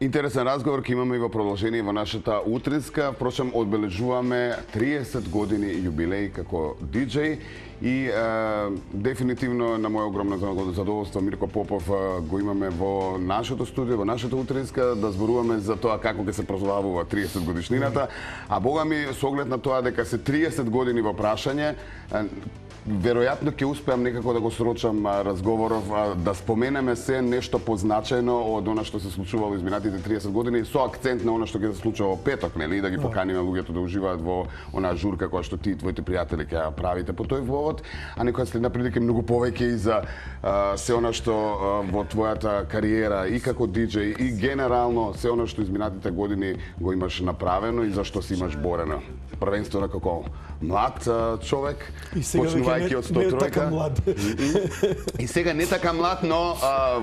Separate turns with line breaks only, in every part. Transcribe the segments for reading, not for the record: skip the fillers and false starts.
Интересен разговор ќе имаме и во продолжение во нашата утринска. Впрочем, одбележуваме 30 години јубилеј како диџеј и дефинитивно на моје огромно задоволство Мирко Попов го имаме во нашето студио, во нашата утринска да зборуваме за тоа како ќе се прославува 30 годишнината, а бога ми со оглед на тоа дека се 30 години во прашање, веројатно ќе успеам некако да го срочам разговоров, да споменеме се нешто позначајно од она што се случувало изминатите 30 години, со акцент на она што ќе се случува во петок, нели, да ги поканиме луѓето да уживаат во онаа журка која што ти и твоите пријатели ќе правите по тој повод, а некоја следна прилика многу повеќе и за се она што во твојата кариера и како диџеј и генерално се она што изминатите години го имаш направено и за што си имаш борено. Првенствено како млад човек, почнувајќи од 103-ка. И сега не така млад, но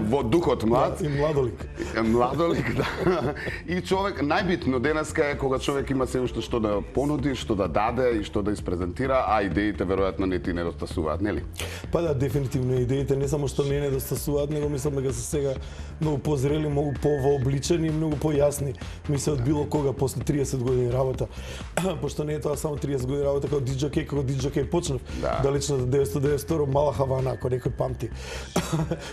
во духот млад.
И младолик.
Младолик, да. И човек, најбитно денеска е кога човек има се уште што да понуди, што да даде и што да испрезентира, а идеите веројатно не ти недостасуваат, нели?
Па да, дефинитивно идеите не само што не недостасуваат, него мислам дека се сега многу позрели, многу повообличени и многу појасни. Мислам од било кога после 30 години работа. Пошто не е тоа само 30 години работа како диџокеј, како диџокеј почнав. Далечната 1992 Мала Хавана, ако некој памти.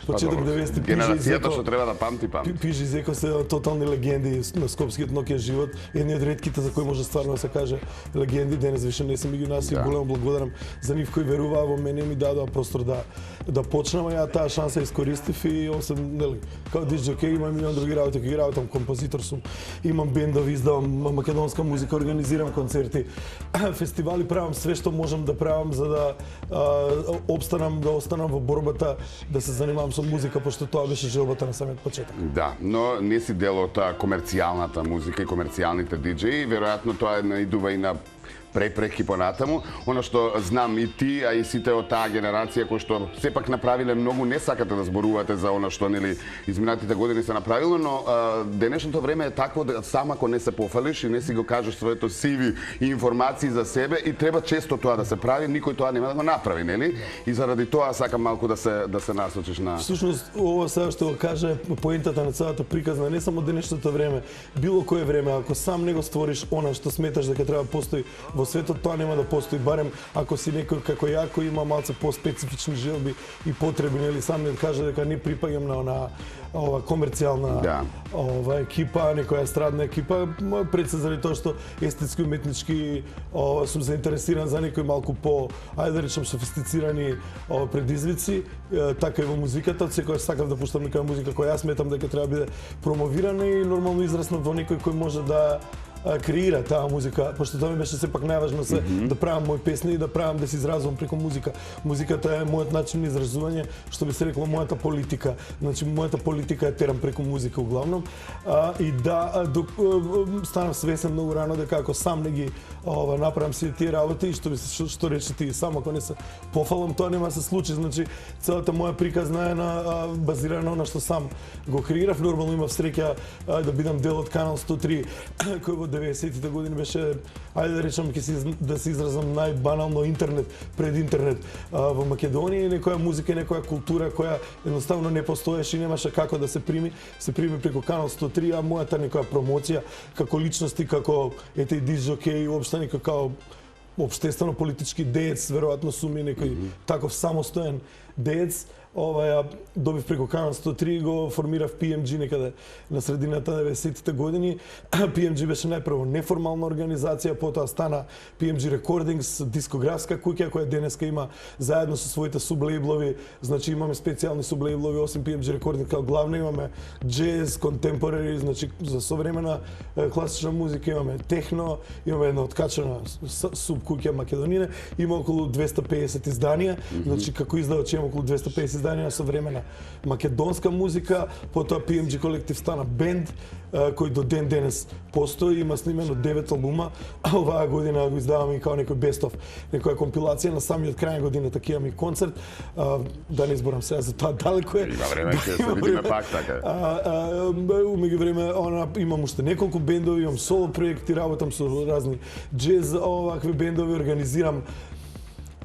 Почеток 90
генерацијата што треба да памти.
Пижи Зеко се тотални легенди на скопскиот ноќен живот, едни од ретките за кои може стварно да се каже легенди. Денес више не се меѓу нас и големо благодарам за нив кои веруваа во мене и ми дадоа простор да почнам, а ја таа шанса искористив и осем, нели, као диџокеј имам милион други работи, кои работам, композитор сум, имам бендови, издавам македонска музика, организирам концерти, фестивали, правам све што можам да правам за да обстанам, да останам во борбата, да се занимавам со музика, пошто тоа беше желбата на самиот почеток.
Да, но не си дел од комерцијалната музика и комерцијалните диџеи, веројатно тоа наидува и на препреки понатаму. Оно што знам и ти, а и сите од таа генерација кои што сепак направиле многу, не сакате да зборувате за она што нели изминатите години се направило, но денешното време е такво да сам ако не се пофалиш и не си го кажеш своето CV и информации за себе и треба често тоа да се прави, никој тоа нема да го направи, нели? И заради тоа сакам малку да се насочиш на.
Всушност ова сега што го каже поентата на целата приказна, не само денешното време, било кое време, ако сам не го створиш она што сметаш дека треба да постои во светот, тоа нема да постои, барем ако си некој како ја кој има малце по-специфични желби и потреби, нели, сам не каже дека не припаѓам на ова комерцијална екипа, некоја естрадна екипа, пред се заради тоа што естетски уметнички сум заинтересиран за некои малку по, ајде да речем, софистицирани предизвици, така и во музиката, секогаш сакав да пуштам некоја музика која јас сметам дека треба да биде промовирана и нормално израснав во некој кој може да креира таа музика, пошто тоа ми беше сепак најважно се да правам мои песни и да правам да се изразувам преку музика. Музиката е мојот начин на изразување, што би се рекло мојата политика. Значи мојата политика е терам преку музика углавном. И да станав свесен многу рано дека ако сам не ги направам сите тие работи, што рече ти, само ако не се пофалам, тоа нема да се случи. Значи целата моја приказна е базирана на што сам го креирав. Нормално имав среќа да бидам дел од Канал 103 кој во 90-тите години беше, ајде да речам, да се изразам најбанално интернет, пред интернет во Македонија, и некоја музика и некоја култура која едноставно не постоеше и немаше како да се прими преку Канал 103, а мојата некоја промоција како личности, како ете диџокеј, уопште како општествено политички деец, веројатно сум и некој таков самостоен деец. Добив преку Канал 103 и го формирав PMG некаде на средината на 90-тите години. PMG беше најпрво неформална организација, потоа стана PMG Recordings, дискографска куќа која денеска има заедно со своите сублейблови, значи имаме специјални сублейблови, осим PMG Recordings, како главно имаме джез, contemporary, значи за современа класична музика, имаме техно, имаме една откачена субкуќа Македонија, има околу 250 изданија, значи како издавач има околу 250 изданија на современа македонска музика, потоа PMG колектив стана бенд кој до ден денес постои, има снимено 9 албума, а оваа година го издаваме и као некој бестов, некоја компилација на самиот крај на годината, ќе имаме концерт, да не изборам сега за тоа далеко е.
Има време ќе се видиме пак така.
Меѓу време имам уште неколку бендови, имам соло проекти, работам со разни джез овакви бендови, организирам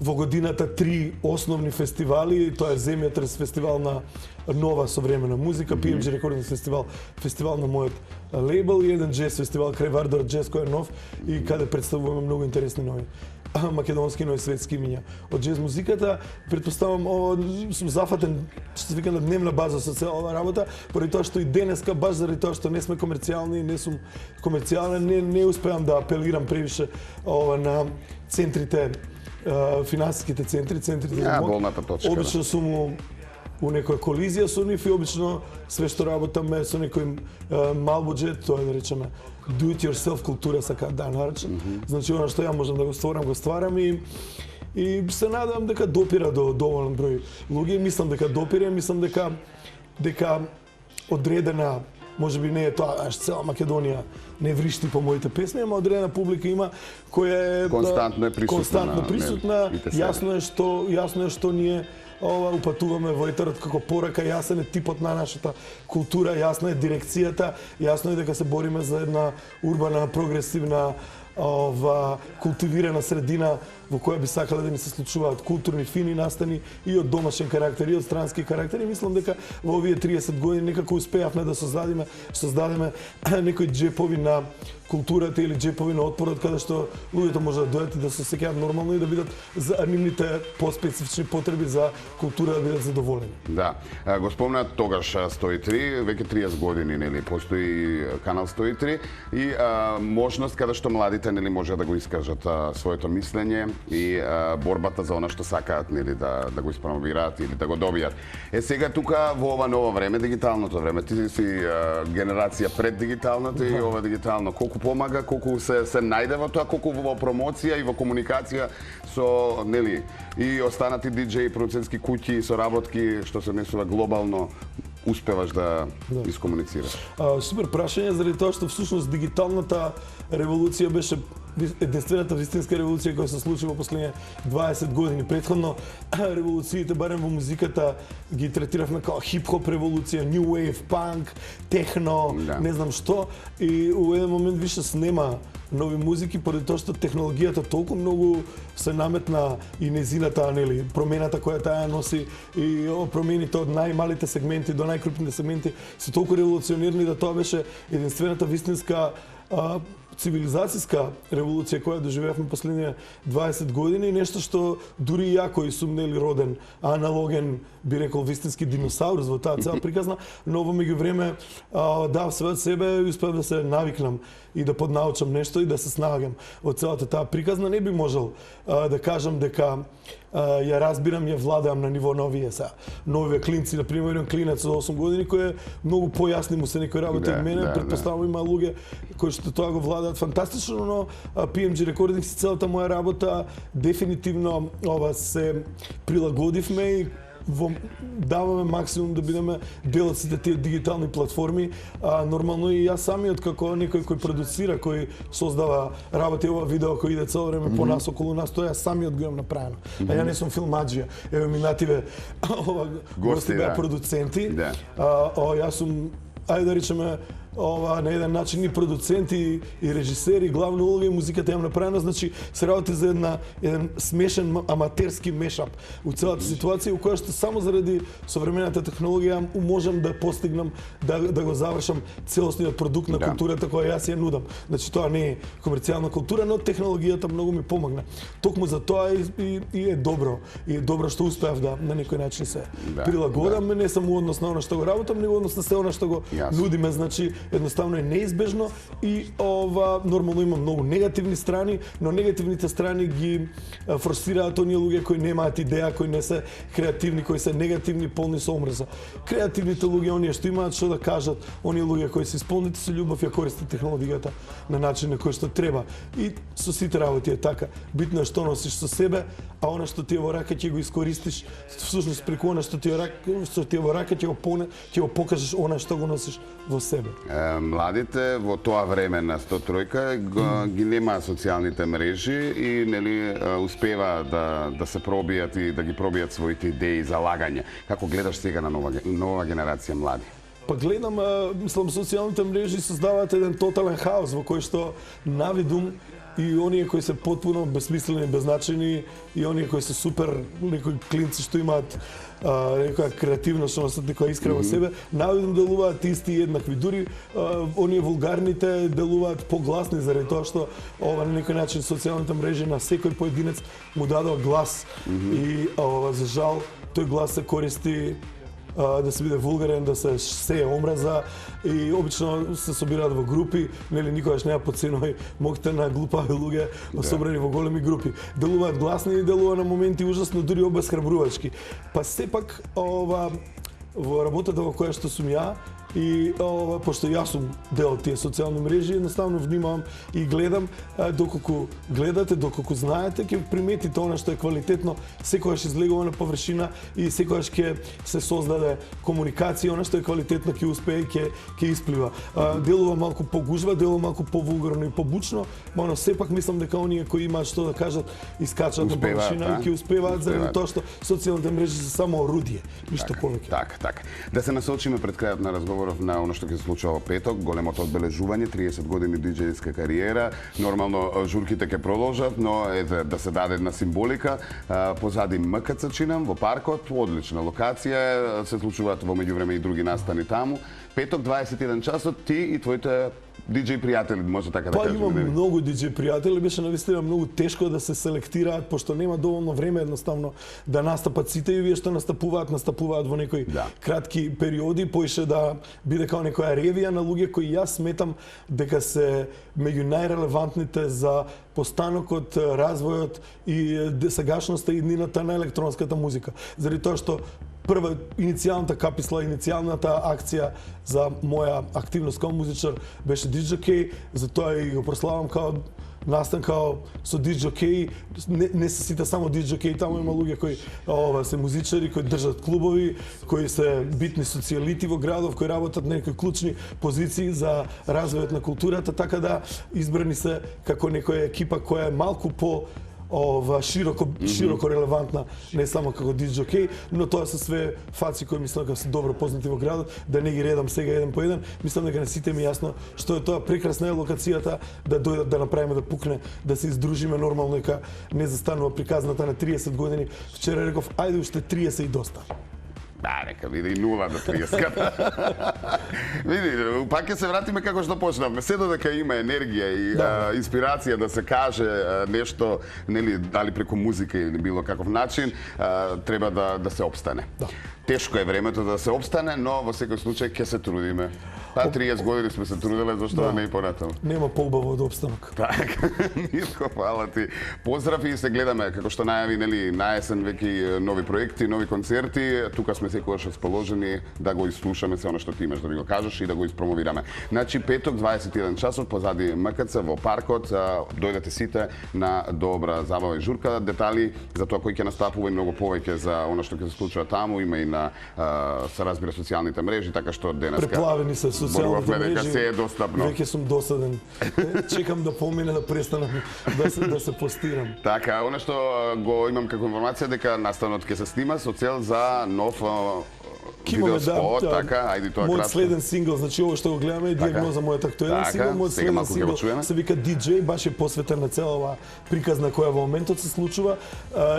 во годината 3 основни фестивали, тоа е Земјотрес фестивал на нова современа музика, PMG Recordings фестивал, фестивал на мојот лейбл и еден джез фестивал крај Вардар Джез кој е нов и каде представуваме многу интересни нови македонски, но и светски имиња. Од джез музиката, предпоставам, сум зафатен, што се вика, на дневна база со цела ова работа, поради тоа што и денеска, баш заради тоа што не сме комерцијални, не сум комерцијален, не успеам да апелирам превише на центрите, финансиските центри, центрите за мод.
Болната точка.
Обично сум у некоја колизија со нив и обично све што работаме со некој мал буџет, тоа е да речеме do it yourself култура сака да наречам. Значи она што ја можам да го стварам и се надевам дека допира до доволен број луѓе. Мислам дека допира, мислам дека одредена, може би не е тоа аж цела Македонија не вришти по моите песни, ама одредена публика има која е константно присутна. Јасно е што ние упатуваме во етерот како порака, јасен е типот на нашата култура, јасна е дирекцијата, јасно е дека се бориме за една урбана, прогресивна, култивирана средина во која би сакале да ни се случуваат културни, фини настани и од домашен карактер и од странски карактер. И мислам дека во овие 30 години некако успеавме да создадеме некои джепови на културата или джепови на отпорот, каде што луѓето може да дојдат и да се сеќават нормално и да бидат за нивните поспецифични потреби за култура да бидат задоволени.
Да, го спомнат тогаш 103, веќе 30 години, нели, постои канал 103 и можност каде што младите, нели, може да го искажат своето мислење и борбата за она што сакаат, нели, да го испромовираат или да го добијат. Сега тука во ова ново време, дигиталното време, ти си генерација пред дигиталната и ова дигитално, колку помага, колку се најде во тоа, колку во промоција и во комуникација со, нели, и останати диџеи, продуцентски куќи, соработки, што се несува глобално, успеваш да искомуницираш?
Супер прашање, заради тоа што всушност дигиталната револуција беше единствената вистинска револуција која се случи во последните 20 години. Претходно револуциите, барем во музиката, ги третиравме како хип-хоп револуција, new wave, панк, техно, не знам што, и у еден момент више снема нови музики, поради тоа што технологијата толку многу се наметна и незината, нели, промената која таа носи и промените од најмалите сегменти до најкрупните сегменти се толку револуционерни да тоа беше единствената вистинска цивилизацијска револуција која доживеавме последните 20 години, нешто што дури ја кој сум, нели, роден аналоген, би рекол вистински диносаурус во таа цела приказна, но во меѓувреме дав све од себе и успеав да се навикнам и да поднаучам нешто и да се снаѓам од целата таа приказна. Не би можел да кажам дека ја разбирам, ја владеам на ниво на овие нови клинци, на пример еден клинец од 8 години кој е многу појасни му се некои работи од мене, претпоставувам има луѓе кои што тоа го владеат фантастично, но PMG Recordings и целата моја работа дефинитивно се прилагодивме и даваме максимум да бидеме дел од сите тие дигитални платформи. Нормално и јас самиот како некој кој продуцира, кој создава работи, ова видео кој иде цело време по нас, околу нас, тоа јас самиот го имам направено. А ја не сум филмаџија. Еве минативе гости беа продуценти. Јас сум, ајде да речеме, на еден начин и продуценти и режисери, главна улога и музиката ја направена, значи се работи за еден смешен аматерски мешап у целата ситуација у која што само заради современата технологија можам да постигнам да го завршам целосниот продукт на културата која јас ја нудам. Значи тоа не е комерцијална култура, но технологијата многу ми помогна. Токму за тоа и е добро. И е добро што успеав да на некој начин се прилагодам, не само у однос на она што го работам, него однос на се она што го нудиме, значи едноставно е неизбежно и нормално има многу негативни страни, но негативните страни ги форсираат оние луѓе кои немаат идеја, кои не се креативни, кои се негативни, полни со омрза. Креативните луѓе, оние што имаат што да кажат, оние луѓе кои се исполнети со љубов ја користат технологијата на начин на кој што треба. И со сите работи е така. Битно е што носиш со себе, а она што ти е во рака ќе го искористиш, всушност преку она што ти е во рака ќе го покажеш она што го носиш во себе.
Младите во тоа време на 103 ги нема социјалните мрежи и нели успева да се пробијат и да ги пробијат своите идеи за лагање. Како гледаш сега на нова генерација млади?
Па гледам, мислам, социјалните мрежи создаваат еден тотален хаос во кој што навидум и оние кои се потпуно безсмислени, беззначени, и оние кои се супер некои клинци што имаат некоја креативност, што носат некоја искра во себе, најден делуваат исти и еднакви. Дури оние вулгарните делуваат погласни заради тоа што на некој начин социјалните мрежи на секој поединец му дадоа глас и за жал тој глас се користи да се биде вулгарен, да се сее омраза и обично се собираат во групи, нели никогаш не ја подценувај моќта на глупави луѓе собрани во големи групи. Делуваат гласни и делува на моменти ужасно, дури обесхрабрувачки. Па сепак во работата во која што сум ја, и пошто јас сум дел од тие социјални мрежи, едноставно внимавам и гледам, доколку гледате, доколку знаете, ќе приметите она што е квалитетно, секогаш излегува на површина и секогаш ќе се создаде комуникација, она што е квалитетно ќе успее и ќе исплива. Делува малку погужва, делува малку повулгарно и побучно, но сепак мислам дека оние кои имаат што да кажат искачаат на површина и ќе успеваат заради тоа што социјалните мрежи се само орудие, ништо повеќе.
Така. Да се насочиме пред крајот на разговор на оно што ќе се случува во петок, големото одбележување, 30 години диџејска кариера. Нормално журките ќе продолжат, но да се даде една символика. Позади МКЦ чинам во паркот, одлична локација, се случуваат во меѓувреме и други настани таму. Петок 21 часот, ти и твоите диџеј пријатели, може така да кажеме.
Имам многу диџеј пријатели, беше навистина многу тешко да се селектираат, пошто нема доволно време едноставно да настапат сите и вие што настапуваат во некои кратки периоди, поише да биде као некоја ревија на луѓе кои јас сметам дека се меѓу најрелевантните за постанокот, развојот и сегашноста и иднината на електронската музика. Заради тоа што прва иницијалната каписла, иницијалната акција за моја активност као музичар беше диџокеј, затоа и го прославам као настан као со диџокеј. Не се сите само диџокеј, таму има луѓе кои се музичари, кои држат клубови, кои се битни социјалити во градов, кои работат на некои клучни позиции за развојот на културата, така да избрани се како некоја екипа која е малку по широко релевантна, не само како диџокеј, но тоа се све фаци кои мислам дека се добро познати во градот, да не ги редам сега еден по еден. Мислам дека на сите ми јасно што е тоа, прекрасна е локацијата, да дојдат да направиме, да пукне, да се издружиме нормално, дека не застанува приказната на 30 години. Вчера реков, ајде уште 30 и доста.
Нека биде и 0 до 30. Види, пак ќе се вратиме како што почнавме. Се додека има енергија и инспирација да се каже нешто, нели, дали преку музика или било каков начин, треба да се опстане. Тешко е времето да се опстане, но во секој случај ќе се трудиме. 30 години сме се трудиле, зашто да не и понатаму.
Нема поубаво од опстанок.
Така, Мирко, фала ти. Поздрав и се гледаме, како што најави, нели, на есен веќе нови проекти, нови концерти. Тука сме секогаш расположени да го изслушаме се оно што ти имаш да ви го кажеш и да го испромовираме. Значи, петок 21 часот позади МКЦ во паркот, дојдете сите на добра забава и журка. Детали за тоа кој ќе настапува и многу повеќе за оно што ќе се случува таму, има и на се разбира социјалните мрежи, така што денеска
преплавени се социјалните мрежи.
Се е достапно.
Веќе сум досаден. Чекам да помине да престанам да се постирам.
Така, оно што го имам како информација дека настанот ќе се снима со цел за нов видеоспот, така, ајде тоа кратко.
Мојот следен сингл, значи ово што го гледаме е диагноза мојот актуелен сингл, мојот следен сингл се вика DJ, баш е посветен на цела оваа приказна која во моментот се случува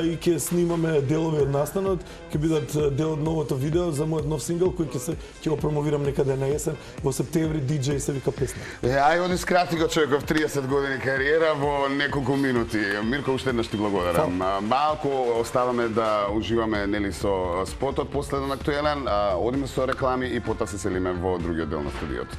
и ќе снимаме делови од настанот, ќе бидат дел од новото видео за мојот нов сингл кој ќе го промовирам некаде на есен, во септември. DJ се вика песна.
Ај оди скрати го човеков 30 години кариера во неколку минути. Мирко, уште еднаш ти благодарам. Малку оставаме да уживаме, нели, со спотот последен актуелен, одиме со реклами и потоа се селиме во другиот дел на студиото.